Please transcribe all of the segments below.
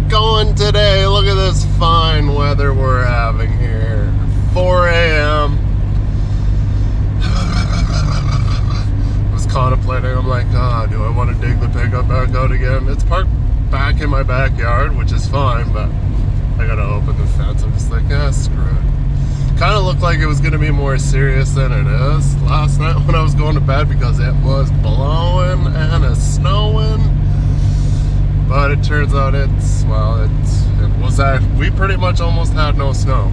going today. Look at this fine weather we're having here. 4 a.m. I was contemplating, I'm like, do I want to dig the pickup back out again? It's parked back in my backyard, which is fine, but I gotta open the fence. I'm just like, screw it. Kind of looked like it was going to be more serious than it is last night when I was going to bed because it was blowing and it's snowing. But it turns out we pretty much almost had no snow.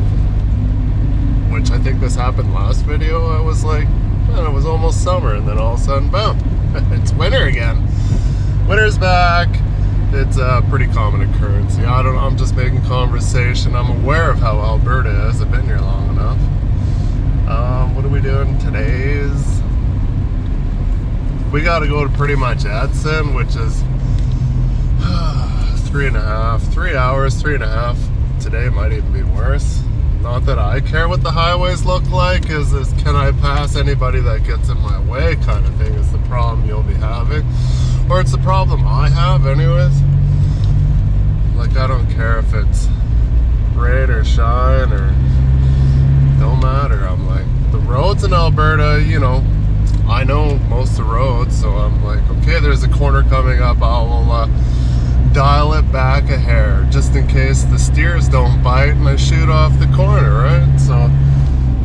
Which I think this happened last video. I was like, man, it was almost summer, and then all of a sudden, boom, it's winter again. Winter's back. It's a pretty common occurrence. I'm just making conversation. I'm aware of how Alberta is. I've been here long enough. What are we doing today? We got to go to pretty much Edson, which is 3 hours. Today might even be worse. Not that I care what the highways look like. Is this, can I pass anybody that gets in my way kind of thing is the problem you'll be having. Or it's the problem I have anyways. Like, I don't care if it's rain or shine or don't matter. I'm like, the roads in Alberta, I know most of the roads, so I'm like, okay, there's a corner coming up. I will dial it back a hair just in case the steers don't bite and I shoot off the corner, right? So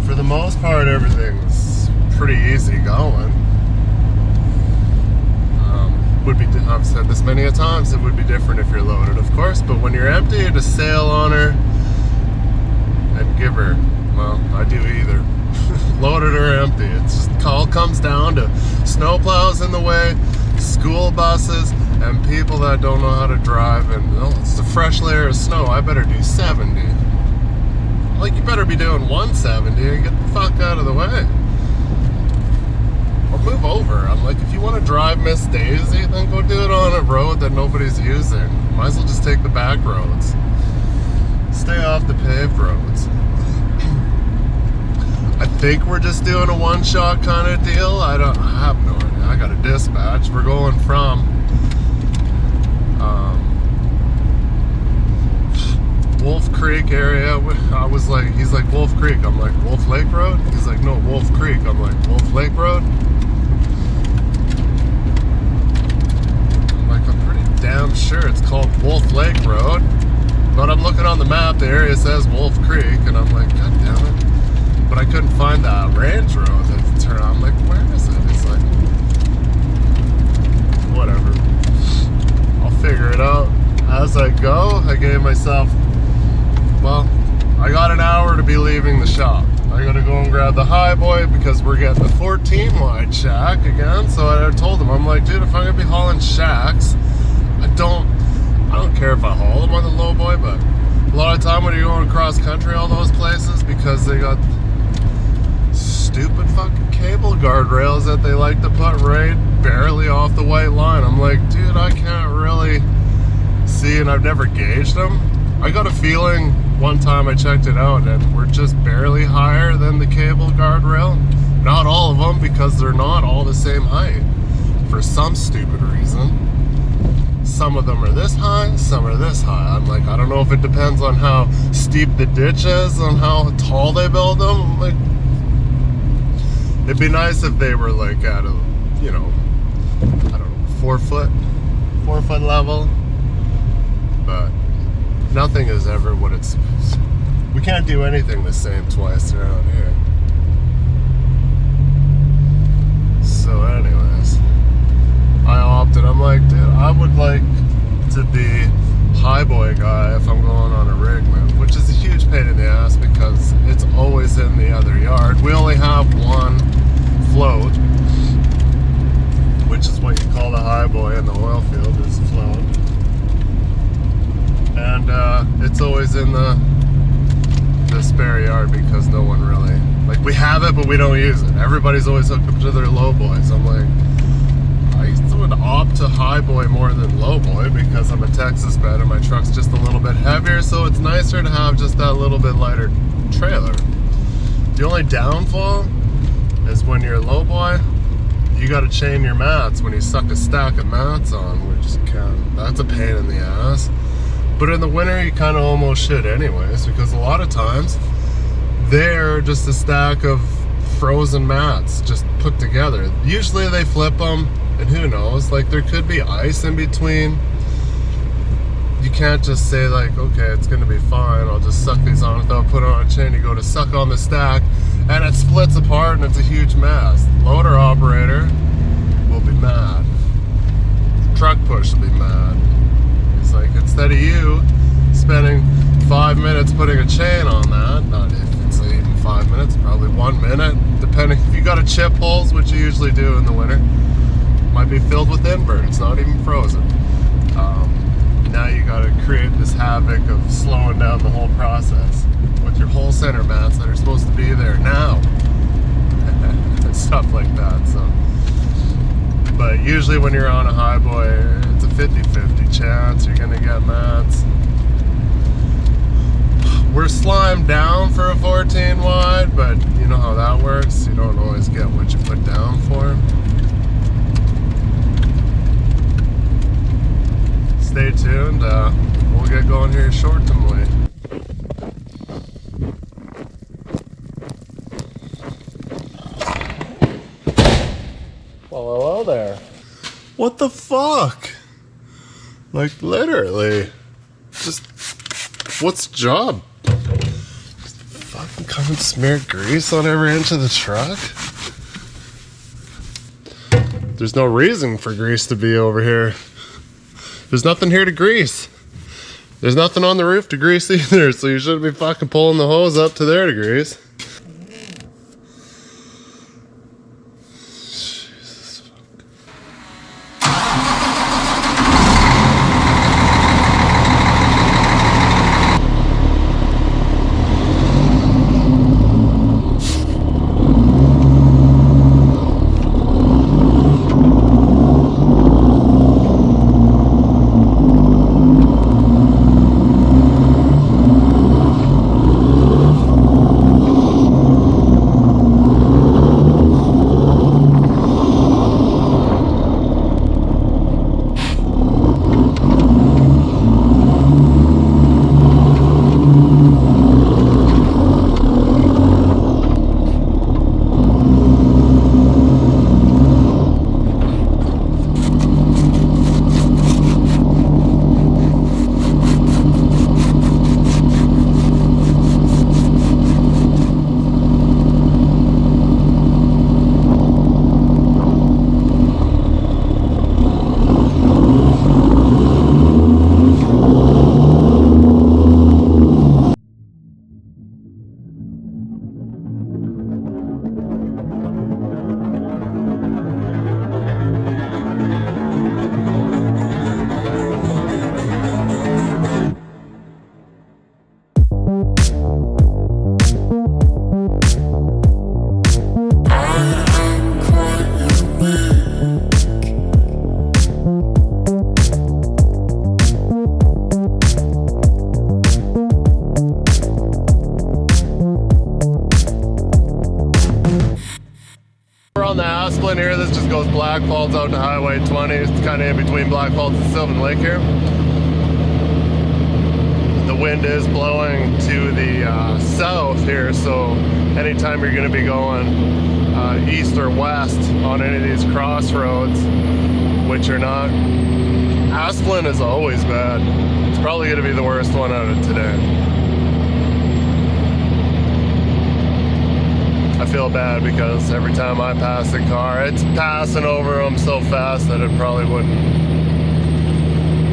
for the most part, everything's pretty easy going. I've said this many a times, it would be different if you're loaded, of course, but when you're empty, to sail on her and give her, well, I do either. Loaded or empty. It's just all comes down to snowplows in the way, school buses, and people that don't know how to drive, and it's a fresh layer of snow, I better do 70. Like, you better be doing 170 and get the fuck out of the way. Or move over. I'm like, if you want to drive Miss Daisy, then go do it on a road that nobody's using. Might as well just take the back roads. Stay off the paved roads. I think we're just doing a one-shot kind of deal. I have no idea. I got a dispatch. We're going from Wolf Creek area. I was like, he's like, Wolf Creek. I'm like, Wolf Lake Road? He's like, no, Wolf Creek. I'm like, Wolf Lake Road? Damn sure it's called Wolf Lake Road, but I'm looking on the map, the area says Wolf Creek, and I'm like, god damn it. But I couldn't find that range road that turned. I'm like, where is it? It's like, whatever, I'll figure it out as I go. I gave myself, well, I got an hour to be leaving the shop. I gotta go and grab the Highboy because we're getting the 14 wide shack again. So I told him, I'm like, dude, if I'm gonna be hauling shacks, I don't care if I haul them on the low boy, but a lot of time when you're going across country, all those places, because they got stupid fucking cable guardrails that they like to put right barely off the white line. I'm like, dude, I can't really see, and I've never gauged them. I got a feeling one time I checked it out and we're just barely higher than the cable guardrail. Not all of them, because they're not all the same height for some stupid reason. Some of them are this high, some are this high. I'm like, I don't know if it depends on how steep the ditch is, on how tall they build them. I'm like, it'd be nice if they were like at a, I don't know, 4 foot level. But nothing is ever what it's supposed to. We can't do anything the same twice around here. So anyways, I opted. I'm like, dude, I would like to be Highboy guy if I'm going on a rig move, which is a huge pain in the ass because it's always in the other yard. We only have one float, which is what you call the Highboy in the oil field, is a float. And it's always in the spare yard because no one really, like, we have it but we don't use it. Everybody's always hooked up to their low boys. I'm like, I would opt to Highboy more than low boy because I'm a Texas bed and my truck's just a little bit heavier, so it's nicer to have just that little bit lighter trailer. The only downfall is when you're low boy, you got to chain your mats when you suck a stack of mats on, which that's a pain in the ass. But in the winter, you kind of almost should anyways, because a lot of times they're just a stack of frozen mats just put together. Usually they flip them, and who knows, like there could be ice in between. You can't just say like, okay, it's gonna be fine, I'll just suck these on without putting on a chain. You go to suck on the stack and it splits apart and it's a huge mess. Loader operator will be mad. Truck push will be mad. It's like, instead of you spending 5 minutes putting a chain on that, not if it's even 5 minutes, probably 1 minute, depending if you got a chip holes, which you usually do in the winter, might be filled with inverts, not even frozen. Now you got to create this havoc of slowing down the whole process with your whole center mats that are supposed to be there now and stuff like that. So, but usually when you're on a highboy, it's a 50-50 chance you're gonna get mats. We're slimed down for a 14 wide, but you know how that works. You don't always get what you put down for. Stay tuned, we'll get going here shortly. Well, hello there. What the fuck? Like literally, just what's the job? Just fucking come and smear grease on every inch of the truck? There's no reason for grease to be over here. There's nothing here to grease. There's nothing on the roof to grease either, so you shouldn't be fucking pulling the hose up to there to grease. Jesus fuck. On the Asplin here, this just goes Black Falls out to Highway 20. It's kind of in between Black Falls and Sylvan Lake here. The wind is blowing to the south here, so anytime you're going to be going east or west on any of these crossroads, which are not, Asplin is always bad. It's probably going to be the worst one out of today. I feel bad because every time I pass a car, it's passing over them so fast that it probably wouldn't.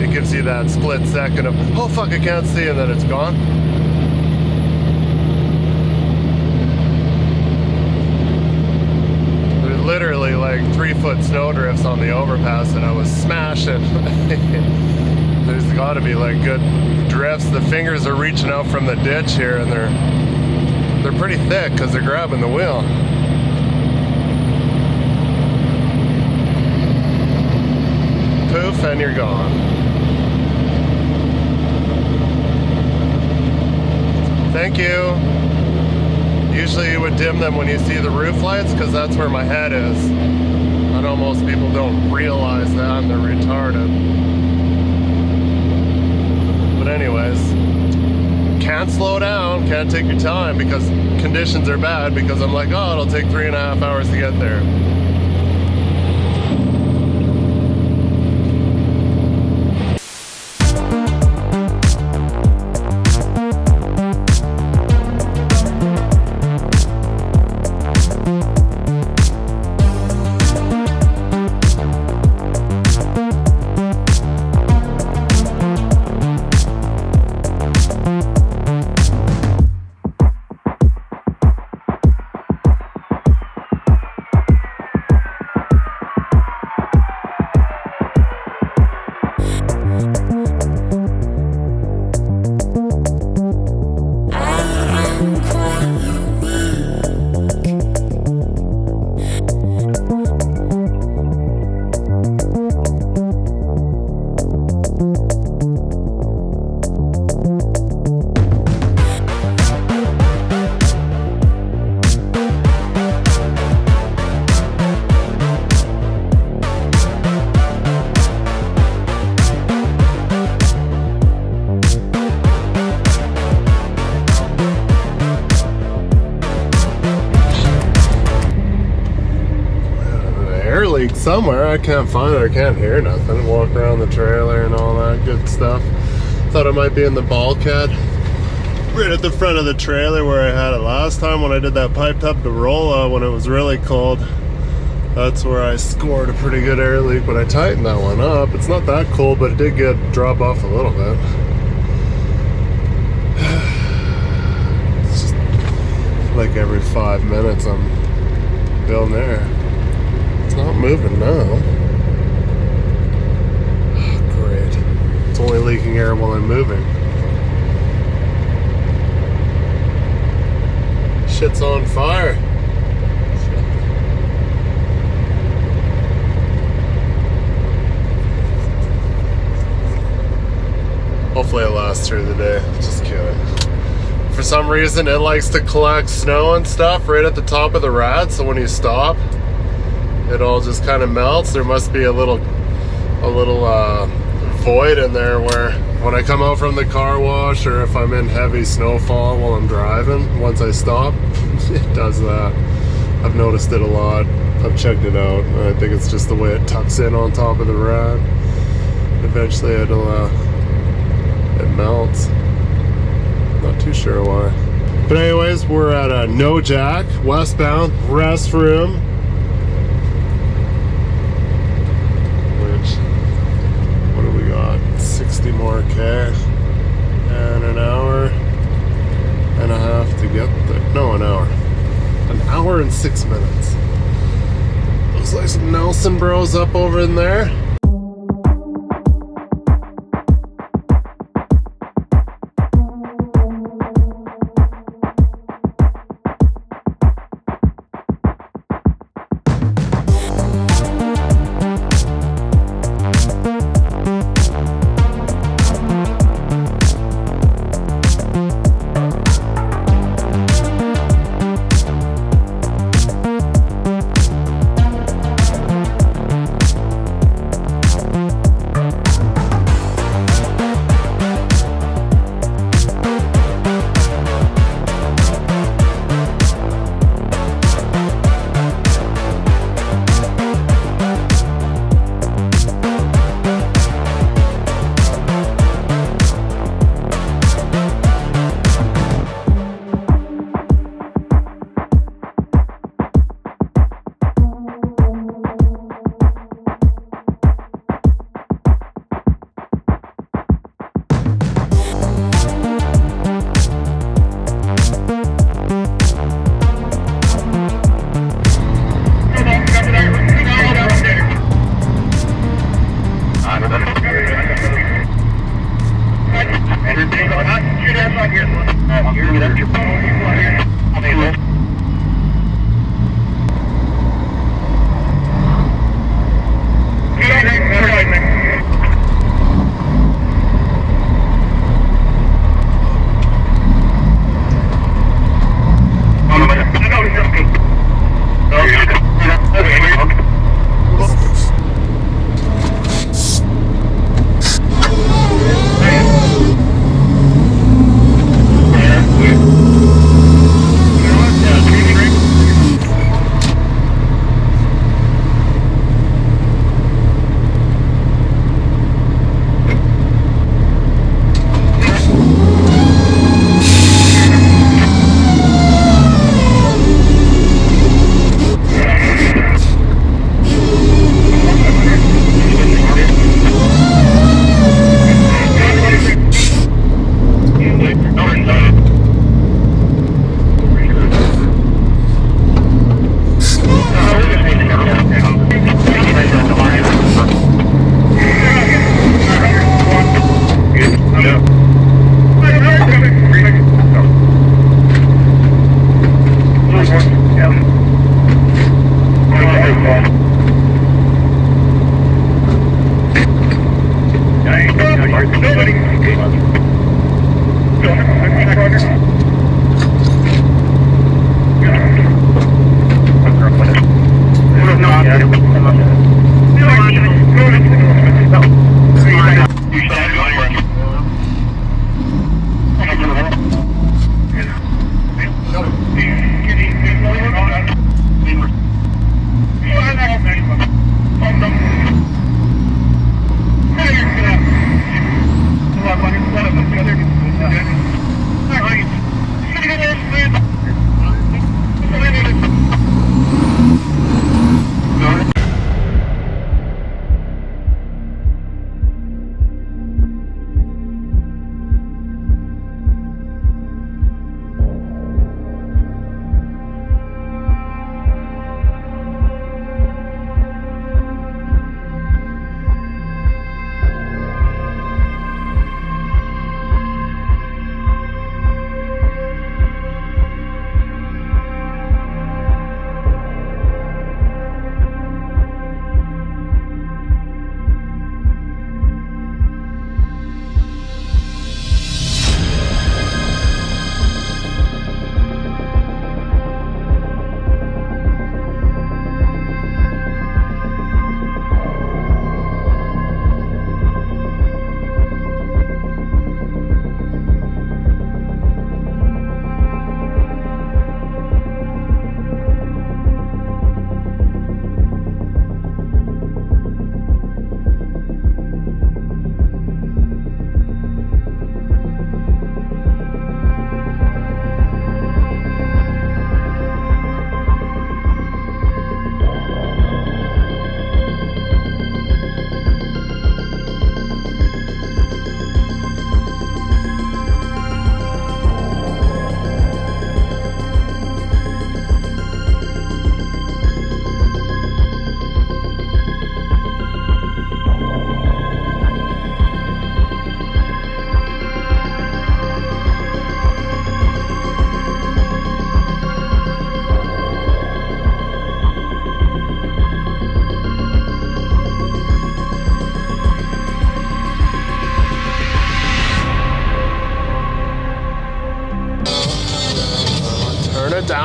It gives you that split second of, oh fuck, I can't see, and then it's gone. There's literally like 3-foot snow drifts on the overpass that I was smashing. There's gotta be like good drifts. The fingers are reaching out from the ditch here and they're pretty thick because they're grabbing the wheel. Poof, and you're gone. Thank you. Usually you would dim them when you see the roof lights because that's where my head is. I know most people don't realize that and they're retarded. But anyways. Can't slow down, can't take your time because conditions are bad, because I'm like, oh, it'll take 3.5 hours to get there. Leak somewhere. I can't find it. I can't hear nothing. Walk around the trailer and all that good stuff. Thought it might be in the bulkhead right at the front of the trailer where I had it last time when I did that piped up Corolla when it was really cold. That's where I scored a pretty good air leak when I tightened that one up. It's not that cold, but it did drop off a little bit. It's just like every 5 minutes I'm building air. Not moving now. Oh, great. It's only leaking air while I'm moving. Shit's on fire. Hopefully it lasts through the day. Just kidding. For some reason it likes to collect snow and stuff right at the top of the rad, so when you stop it all just kind of melts. There must be a little void in there where when I come out from the car wash, or if I'm in heavy snowfall while I'm driving, once I stop, it does that. I've noticed it a lot. I've checked it out. I think it's just the way it tucks in on top of the rad. Eventually it melts. Not too sure why. But anyways, we're at a No Jack, westbound, restroom. What do we got? 60 more K and an hour and a half to get there. No, an hour. An hour and 6 minutes. Looks like some Nelson bros up over in there.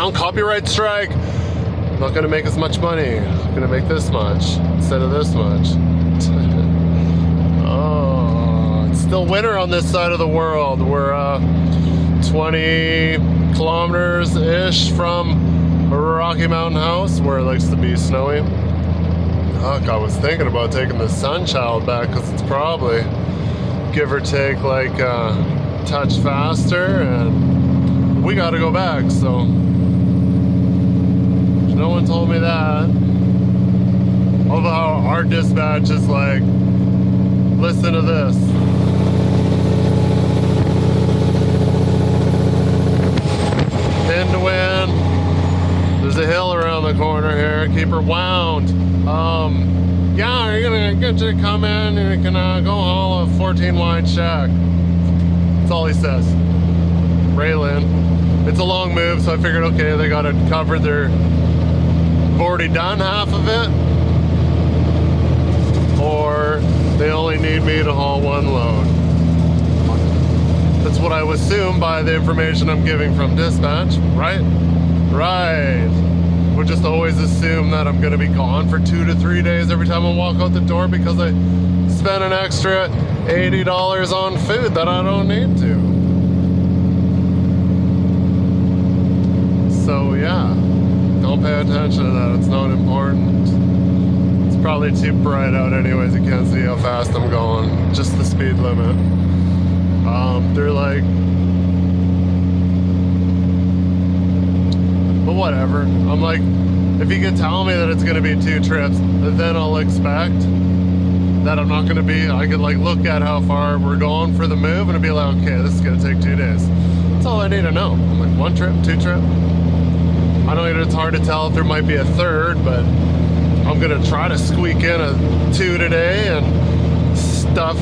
down, copyright strike. Not gonna make as much money. I'm gonna make this much instead of this much. Oh, it's still winter on this side of the world. We're 20 kilometers-ish from a Rocky Mountain house where it likes to be snowy. Fuck, I was thinking about taking the Sunchild back because it's probably, give or take, like a touch faster, and we gotta go back, so no one told me that. Although our dispatch is like, listen to this. Pin to win. There's a hill around the corner here. Keep her wound. Yeah, you're gonna get you to come in and you can go haul a 14 wide shack. That's all he says. Raylan. It's a long move, so I figured, okay, they got it covered. They've already done half of it, or they only need me to haul one load. That's what I would assume by the information I'm giving from dispatch, right? Right. We'll just always assume that I'm gonna be gone for 2 to 3 days every time I walk out the door because I spent an extra $80 on food that I don't need to. So yeah, don't pay attention to that, it's not important. It's probably too bright out anyways, you can't see how fast I'm going. Just the speed limit. They're like, but whatever. I'm like, if you can tell me that it's gonna be 2 trips, then I'll expect that I'm not gonna be, I could like look at how far we're going for the move and be like, okay, this is gonna take 2 days. That's all I need to know. I'm like, 1 trip, 2 trip. I know it's hard to tell if there might be a 3rd, but I'm gonna try to squeak in a 2 today and stuff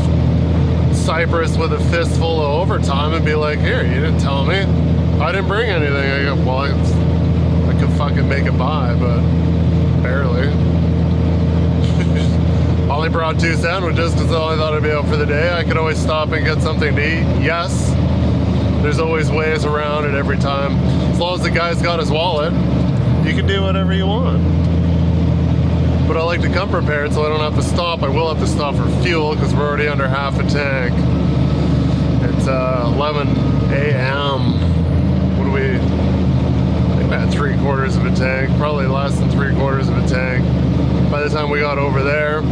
Cypress with a fistful of overtime and be like, here, you didn't tell me. I didn't bring anything. I go, well, I could fucking make it by, but barely. Only brought 2 sandwiches because I only thought I'd be out for the day. I could always stop and get something to eat. Yes, there's always ways around it every time. As long as the guy's got his wallet, you can do whatever you want. But I like to come prepared so I don't have to stop. I will have to stop for fuel because we're already under half a tank. It's 11 a.m. What do we, I think about 3/4 of a tank, probably less than 3/4 of a tank. By the time we got over there,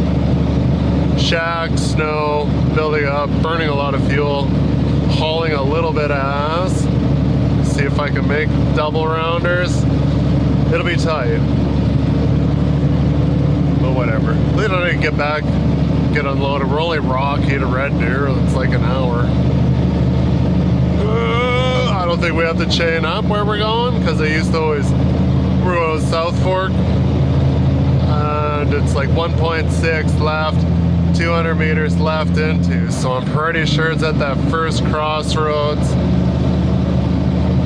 shack, snow, building up, burning a lot of fuel, hauling a little bit of ass. See if I can make double rounders. It'll be tight. But whatever. We don't need to get back, get unloaded. We're only Rocky to Red Deer. It's like an hour. I don't think we have to chain up where we're going because they used to always, we're going to South Fork. And it's like 1.6 left, 200 meters left into. So I'm pretty sure it's at that first crossroads.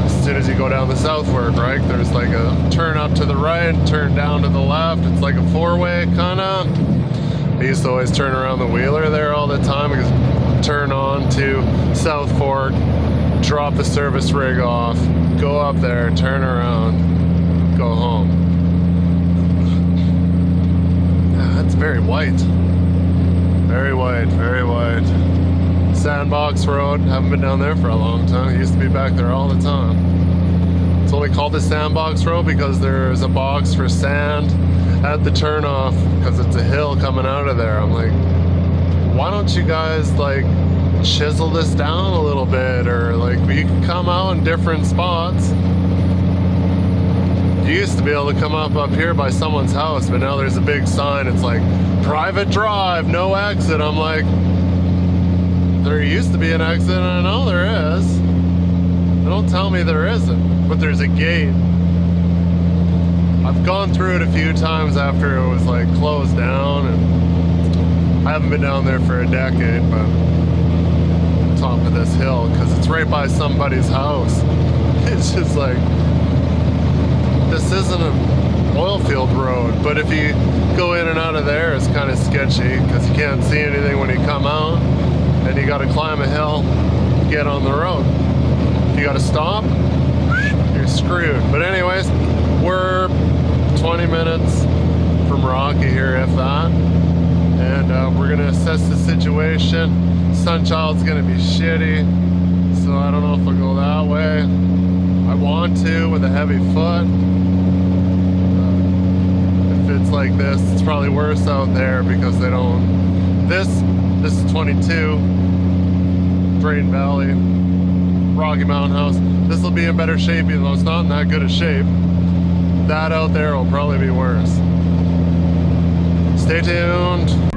As soon as you go down the South Fork, right? There's like a turn up to the right, turn down to the left. It's like a 4-way kind of. I used to always turn around the wheeler there all the time because turn on to South Fork, drop the service rig off, go up there, turn around, go home. That's very white. Very white, very white. Sandbox Road, haven't been down there for a long time. I used to be back there all the time. It's only called the Sandbox Road because there's a box for sand at the turnoff because it's a hill coming out of there. I'm like, why don't you guys like chisel this down a little bit, or like you can come out in different spots. You used to be able to come up here by someone's house, but now there's a big sign. It's like private drive, no exit. I'm like, there used to be an exit, and I know there is. Don't tell me there isn't, but there's a gate. I've gone through it a few times after it was like closed down, and I haven't been down there for a decade, but top of this hill, because it's right by somebody's house. It's just like, this isn't an oil field road, but if you go in and out of there, it's kind of sketchy, because you can't see anything when you come out, and you got to climb a hill, get on the road. If you got to stop, you're you're screwed. But anyways, we're 20 minutes from Rocky here, if that. And we're gonna assess the situation. Sunchild's gonna be shitty, so I don't know if I'll go that way. I want to with a heavy foot. If it's like this, it's probably worse out there because they don't. This is 22, Drain Valley, Rocky Mountain House. This will be in better shape, even though it's not in that good a shape. That out there will probably be worse. Stay tuned.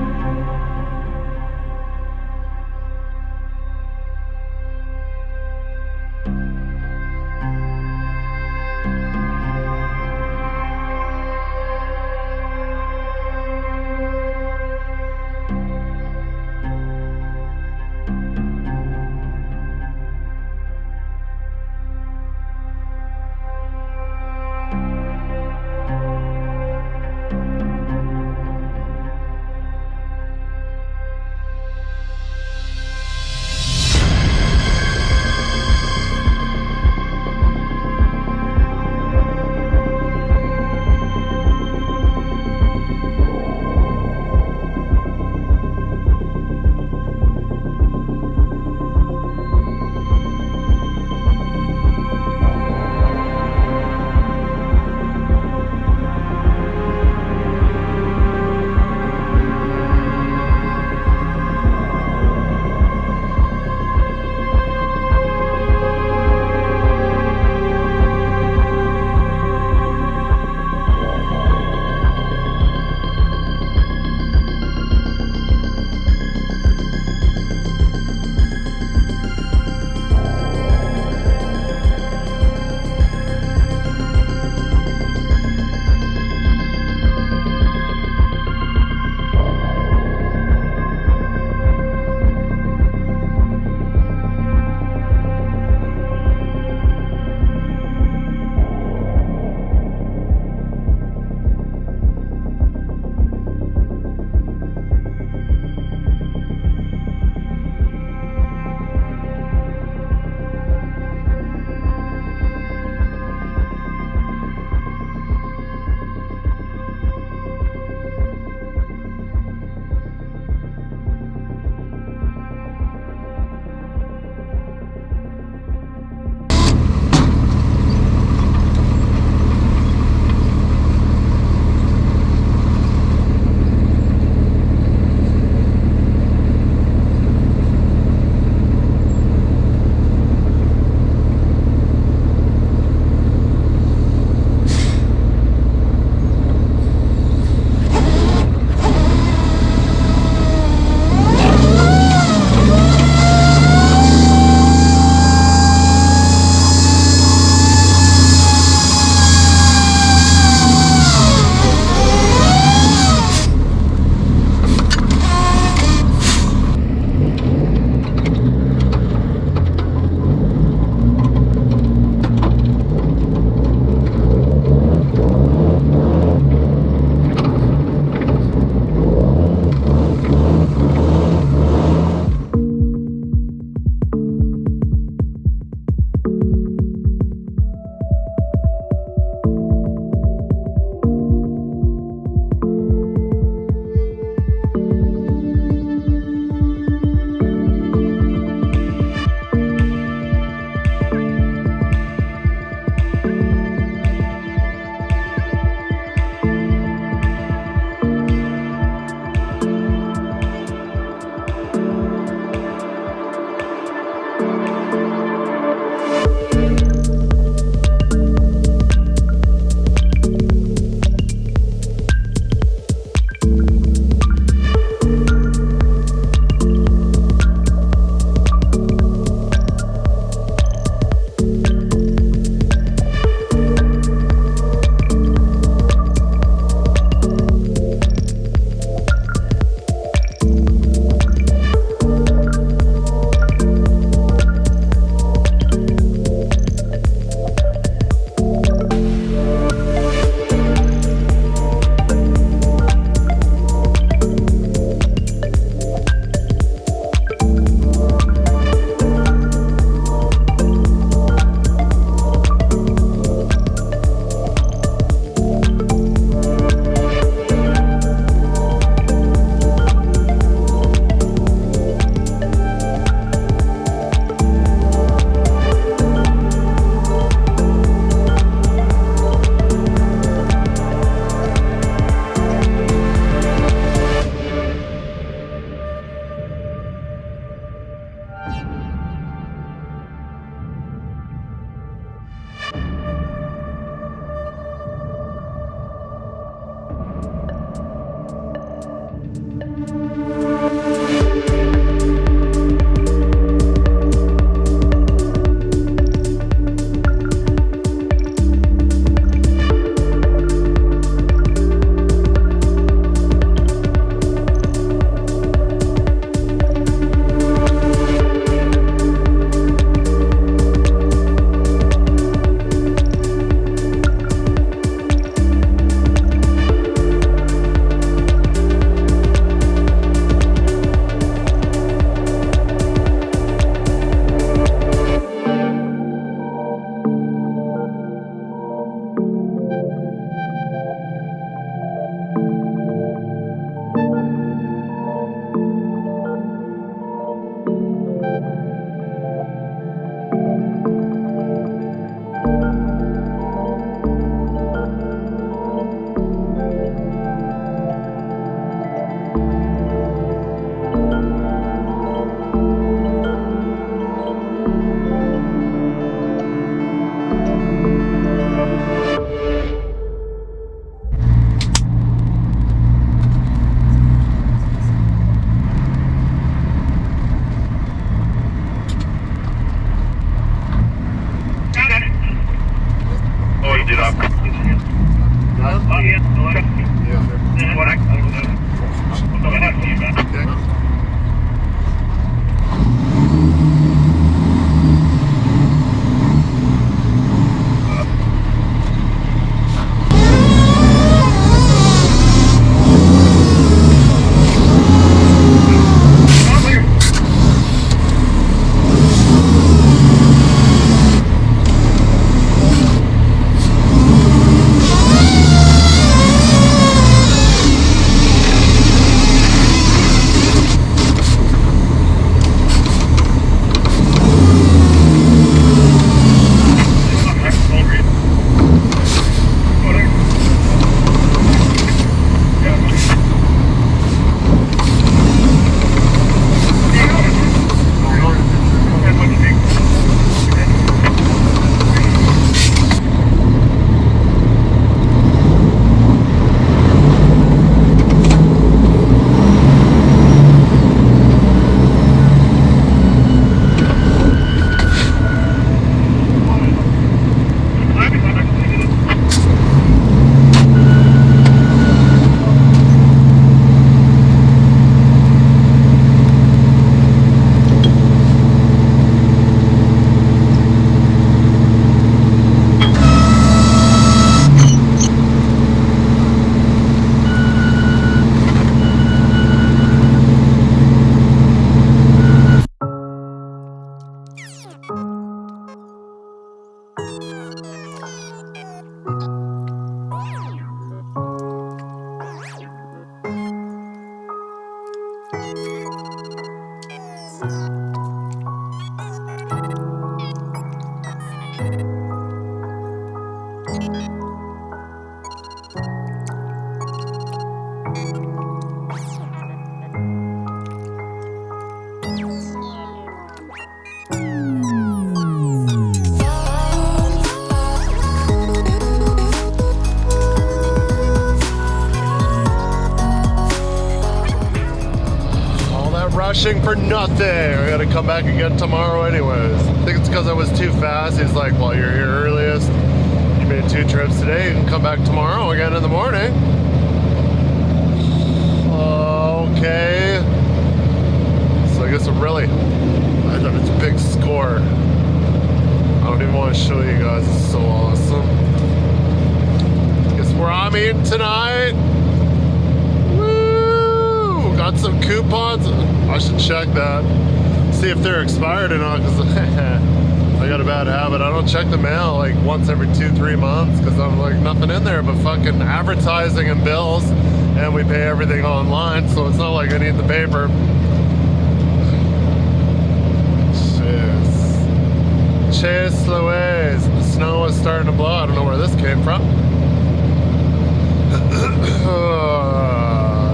crashing for nothing. I gotta come back again tomorrow anyways. I think it's because I was too fast. He's like, well, you're here earliest. You made 2 trips today. You can come back tomorrow again in the morning. Okay. So I guess I thought it's a big score. I don't even want to show you guys. It's so awesome. Guess where I'm eating tonight? Woo! Got some coupons. I should check that. See if they're expired or not, because I got a bad habit. I don't check the mail like once every 2-3 months because I'm like nothing in there but fucking advertising and bills, and we pay everything online, so it's not like I need the paper. Chase Louise. The snow is starting to blow. I don't know where this came from.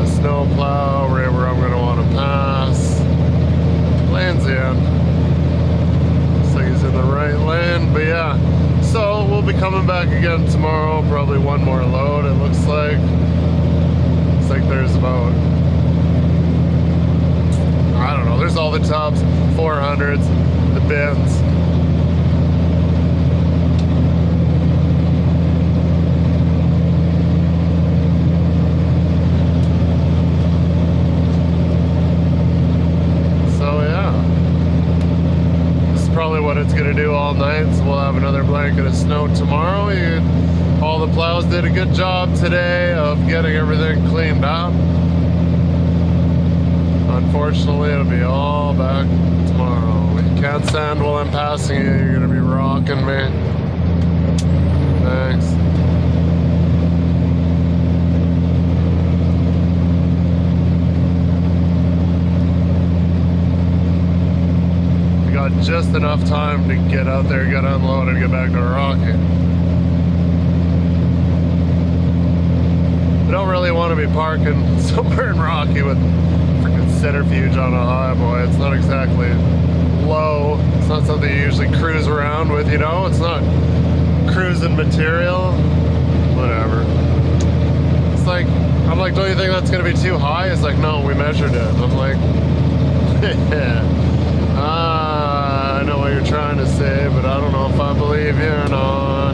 Snow plow right where I'm going to want to pass. Lane's in. Looks like he's in the right lane. But yeah, so we'll be coming back again tomorrow. Probably one more load, it looks like. Looks like there's about, I don't know, there's all the tubs, 400s, the bins. What it's gonna do all night, so we'll have another blanket of snow tomorrow. All the plows did a good job today of getting everything cleaned up. Unfortunately, it'll be all back tomorrow. You can't stand while I'm passing you. You're gonna be rocking me. Thanks. Just enough time to get out there, get unloaded, and get back to Rocky. I don't really want to be parking somewhere in Rocky with freaking centrifuge on a highway. It's not exactly low. It's not something you usually cruise around with, you know? It's not cruising material. Whatever. It's like, I'm like, don't you think that's going to be too high? It's like, no, we measured it. I'm like, I know what you're trying to say, but I don't know if I believe you or not.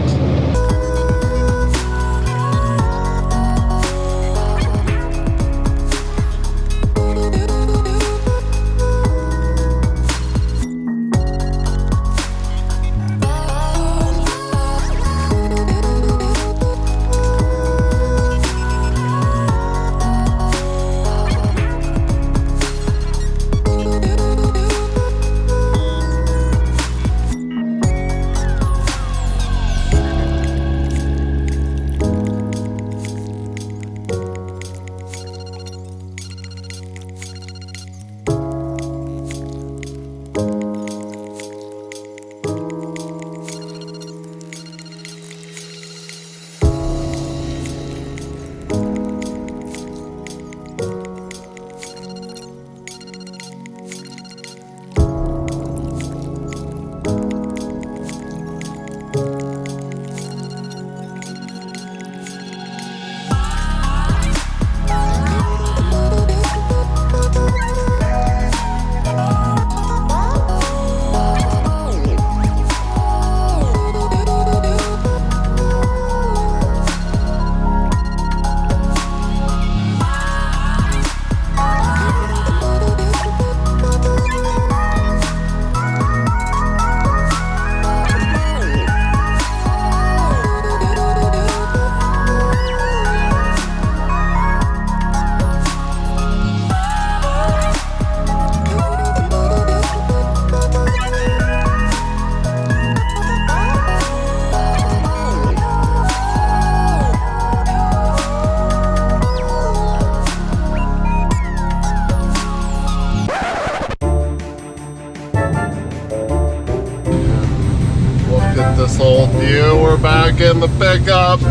This whole view, we're back in the pickup.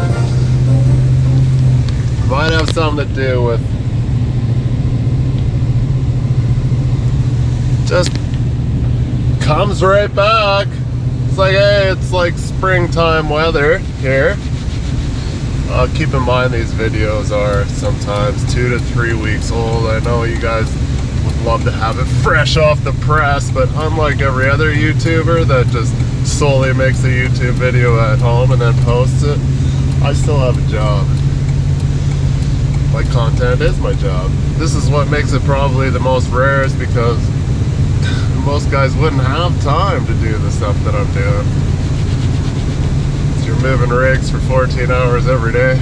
Might have something to do with just comes right back. It's like, hey, it's like springtime weather here. Keep in mind these videos are sometimes 2 to 3 weeks old. I know you guys would love to have it fresh off the press, but unlike every other YouTuber that just solely makes a YouTube video at home and then posts it, I still have a job. My content is my job. This is what makes it probably the most rare, is because most guys wouldn't have time to do the stuff that I'm doing. So you're moving rigs for 14 hours every day,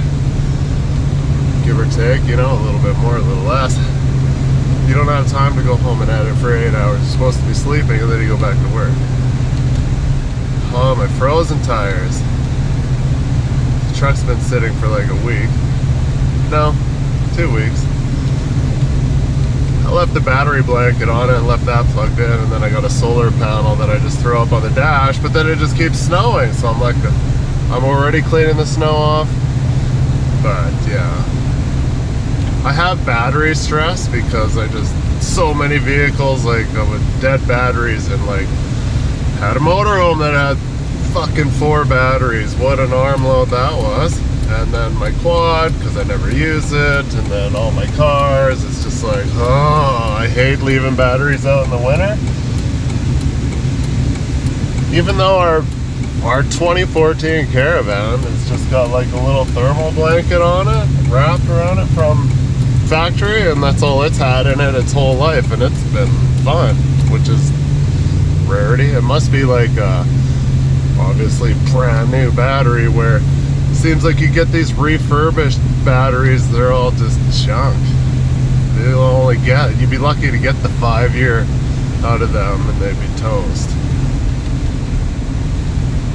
give or take, you know, a little bit more, a little less. You don't have time to go home and edit for 8 hours. You're supposed to be sleeping and then you go back to work. Oh, my frozen tires. The truck's been sitting for like a week. No, 2 weeks. I left the battery blanket on it and left that plugged in, and then I got a solar panel that I just throw up on the dash, but then it just keeps snowing, so I'm like, I'm already cleaning the snow off. But yeah, I have battery stress because I just, so many vehicles like with dead batteries, and like had a motorhome that had fucking 4 batteries. What an arm load that was. And then my quad, because I never use it, and then all my cars. It's just like, oh, I hate leaving batteries out in the winter. Even though our 2014 Caravan has just got like a little thermal blanket on it, wrapped around it from factory, and that's all it's had in it its whole life, and it's been fun, which is rarity. It must be like obviously brand new battery, where it seems like you get these refurbished batteries, they're all just junk. They'll only get, you'd be lucky to get the 5-year out of them, and they'd be toast.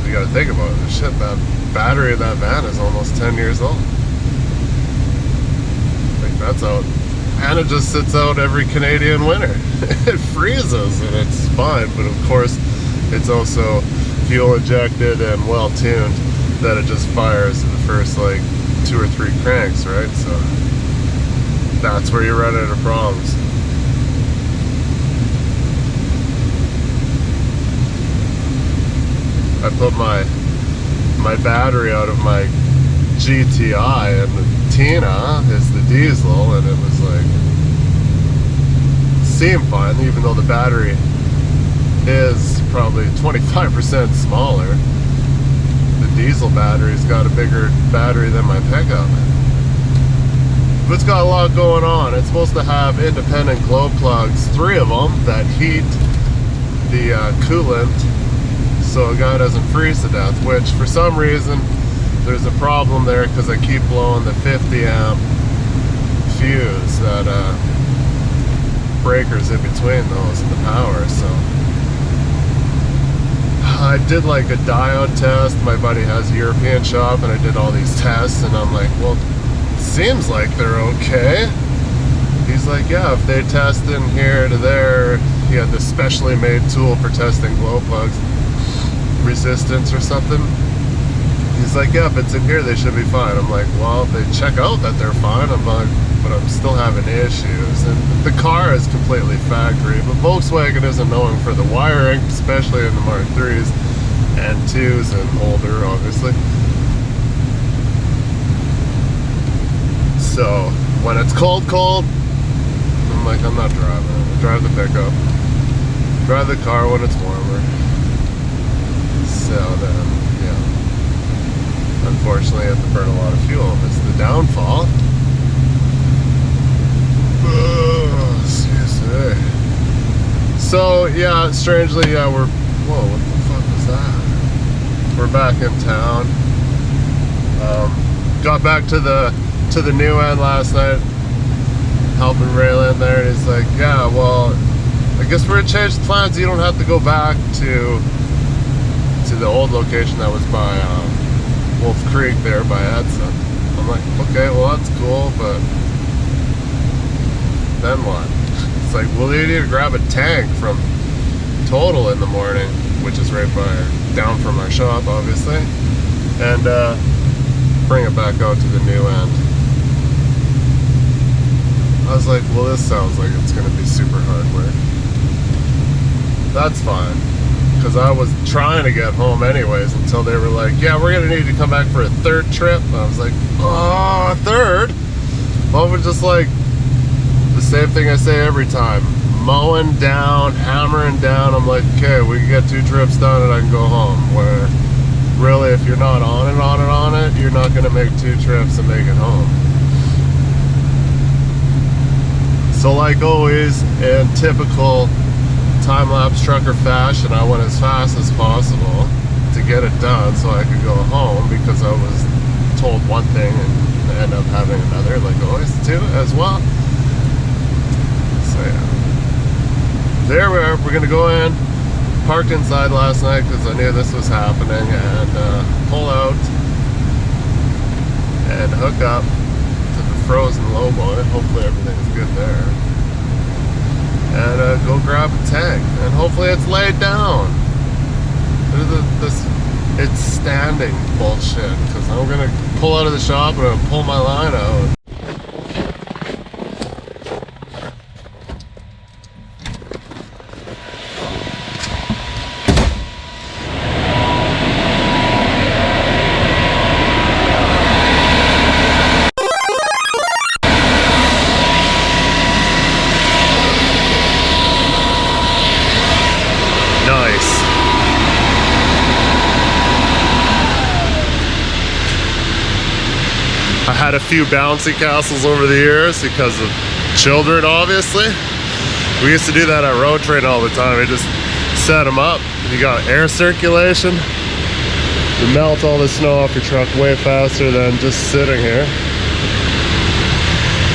You gotta think about it. Shit, that battery of that van is almost 10 years old. Like, that's out. And it just sits out every Canadian winter. It freezes and it's fine, but of course it's also fuel injected and well tuned, that it just fires in the first like 2 or 3 cranks, right? So that's where you run into problems. I put my battery out of my GTI, and the Tina is the diesel, and it was like, seemed fine, even though the battery is probably 25% smaller. The diesel battery's got a bigger battery than my pickup. But it's got a lot going on. It's supposed to have independent glow plugs, 3 of them, that heat the coolant so a guy doesn't freeze to death, which for some reason there's a problem there, because I keep blowing the 50 amp fuse that breakers in between those and the power. So I did like a diode test. My buddy has a European shop, and I did all these tests, and I'm like, well, it seems like they're okay. He's like, yeah, if they test in here to there, he had this specially made tool for testing glow plugs, resistance or something. He's like, yeah, if it's in here, they should be fine. I'm like, well, they check out that they're fine. I'm like, but I'm still having issues. And the car is completely factory, but Volkswagen isn't known for the wiring, especially in the Mark 3s and 2s and older, obviously. So when it's cold, I'm like, I'm not driving. I drive the pickup. Drive the car when it's warmer. So then, yeah. Unfortunately, I have to burn a lot of fuel. It's the downfall. Excuse me. So, yeah, strangely, yeah, whoa, what the fuck was that? We're back in town. Got back to the new end last night, helping Raylan there, and he's like, yeah, well, I guess we're gonna change the plans. You don't have to go back to the old location that was by Wolf Creek there by Edson. I'm like, okay, well, that's cool, but then what? It's like, well, you need to grab a tank from Total in the morning, which is right down from our shop, obviously, and bring it back out to the new end. I was like, well, this sounds like it's going to be super hard work. That's fine, because I was trying to get home anyways until they were like, yeah, we're going to need to come back for a 3rd trip. And I was like, oh, a 3rd? Well, it was just like the same thing I say every time. mowing down, hammering down. I'm like, okay, we can get 2 trips done and I can go home. Where really, if you're not on it, you're not gonna make 2 trips and make it home. So like always, in typical time-lapse trucker fashion, I went as fast as possible to get it done so I could go home, because I was told one thing and end up having another, like always, too, as well. So yeah, there we are. We're gonna go in. Parked inside last night because I knew this was happening, and pull out and hook up to the frozen lowboy. Hopefully everything's good there, and go grab a tank, and hopefully it's laid down. It's standing bullshit, because I'm gonna pull out of the shop and I'm gonna pull my line out. Nice. I had a few bouncy castles over the years because of children, obviously. We used to do that at road train all the time. We just set them up. You got air circulation. You melt all the snow off your truck way faster than just sitting here.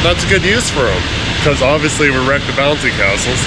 That's a good use for them, because obviously we wrecked the bouncy castles.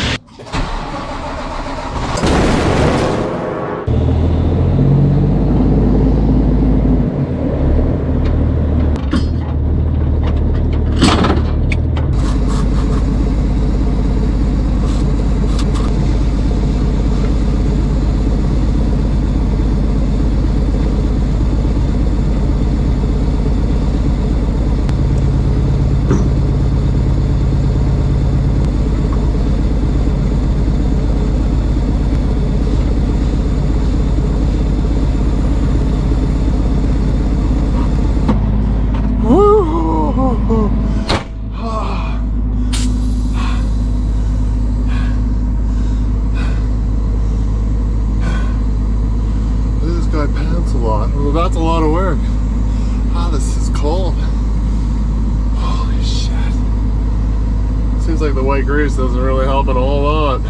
This guy pants a lot. Well, that's a lot of work. Ah, this is cold. Holy shit. Seems like the white grease doesn't really help it a whole lot.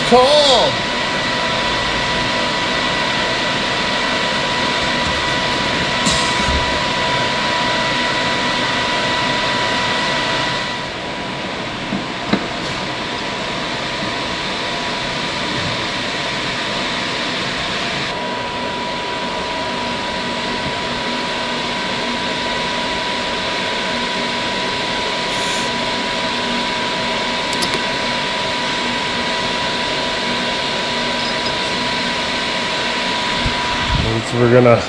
cold. So we're gonna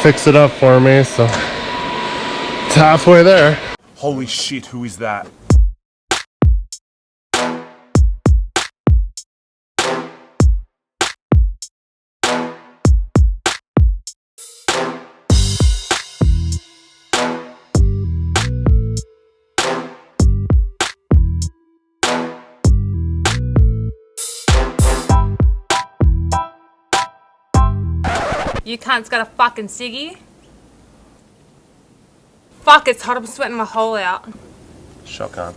fix it up for me, so it's halfway there. Holy shit, who is that? You cunt's got a fucking ciggy? Fuck, it's hot, I'm sweating my hole out. Shotgun.